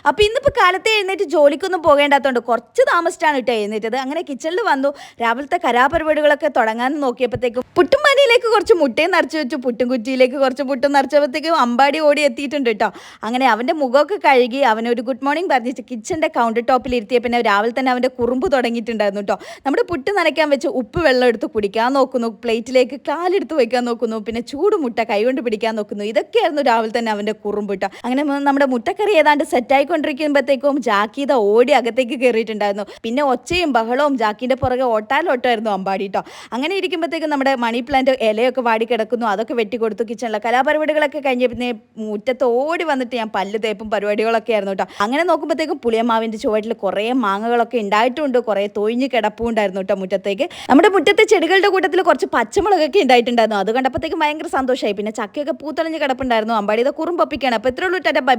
അപ്പോൾ ഇന്നിപ്പോൾ കാലത്തെ എഴുന്നേറ്റ് ജോലിക്കൊന്നും പോകേണ്ടാത്തതുകൊണ്ട് കുറച്ച് താമസിച്ചാണ് കേട്ടോ എഴുന്നേറ്റത്. അങ്ങനെ കിച്ചണിൽ വന്നു. രാവിലത്തെ കലാപരിപാടികളൊക്കെ തുടങ്ങാൻ നോക്കിയപ്പോഴത്തേക്കും പുട്ടും പാനിയിലേക്ക് കുറച്ച് മുട്ടയും നിറച്ച് വെച്ചു, പുട്ടും കുറ്റിയിലേക്ക് കുറച്ച് പുട്ടും നിറച്ചപ്പോഴത്തേക്കും അമ്പാടി ഓടി എത്തിയിട്ടുണ്ട് കേട്ടോ. അങ്ങനെ അവൻ്റെ മുഖമൊക്കെ കഴുകി അവനൊരു ഗുഡ് മോർണിംഗ് പറഞ്ഞിട്ട് കിച്ചൻ്റെ കൗണ്ടർ ടോപ്പിൽ ഇരുത്തിയ പിന്നെ രാവിലെ തന്നെ അവൻ്റെ കുറുമ്പ് തുടങ്ങിയിട്ടുണ്ടായിരുന്നു കേട്ടോ. നമ്മുടെ പുട്ട് നനയ്ക്കാൻ വെച്ച് ഉപ്പ് വെള്ളം എടുത്ത് കുടിക്കാൻ നോക്കുന്നു, പ്ലേറ്റിലേക്ക് കാലെടുത്ത് വയ്ക്കാൻ നോക്കുന്നു, പിന്നെ ചൂട് മുട്ട കൈകൊണ്ട് പിടിക്കാൻ നോക്കുന്നു. ഇതൊക്കെയായിരുന്നു രാവിലെ തന്നെ അവൻ്റെ കുറുമ്പ് കേട്ടോ. അങ്ങനെ നമ്മുടെ മുട്ടക്കറി ഏതാണ്ട് സെറ്റായിക്കൊണ്ടിരിക്കുമ്പോഴത്തേക്കും ജാക്കീത ഓടി അകത്തേക്ക് കയറിയിട്ടുണ്ടായിരുന്നു. പിന്നെ ഒച്ചയും ബഹളവും ജാക്കിൻ്റെ പുറകെ ഓട്ടാലോട്ടമായിരുന്നു അമ്പാടി കേട്ടോ. അങ്ങനെ ഇരിക്കുമ്പോഴത്തേക്കും നമ്മുടെ മണി പ്ലാന്റ് ഇലയൊക്കെ വാടി കിടക്കുന്നു, അതൊക്കെ വെട്ടിക്കൊടുത്തു. കിച്ചണിലെ കലാപരിപാടികളൊക്കെ കഴിഞ്ഞ പിന്നെ മുറ്റത്ത് ഓടി വന്നിട്ട് ഞാൻ പല്ല് തേപ്പും പരിപാടികളൊക്കെ ആയിരുന്നു കേട്ടോ. അങ്ങനെ നോക്കുമ്പോഴത്തേക്കും പുളിയമാവിൻ്റെ ചുവട്ടിൽ കുറേ മാങ്ങകളൊക്കെ ഉണ്ടായിട്ടുണ്ട്, കുറേ തൊഴിഞ്ഞ് കിടപ്പും ഉണ്ടായിരുന്നു കേട്ടോ മുറ്റത്തേക്ക്. നമ്മുടെ മുറ്റത്തെ ചെടികളുടെ കൂട്ടത്തിൽ കുറച്ച് പച്ചമുളകൊക്കെ ഉണ്ടായിട്ടുണ്ടായിരുന്നു. അത് കണ്ടപ്പോഴത്തേക്കും ഭയങ്കര സന്തോഷമായി. പിന്നെ ചക്കയൊക്കെ പൂത്തളിഞ്ഞ് കിടപ്പുണ്ടായിരുന്നു. അമ്പാടി ഇത് കുറുമ്പൊപ്പിക്കുകയാണ്. അപ്പോൾ ഇത്രയുള്ളൂ. Tata by.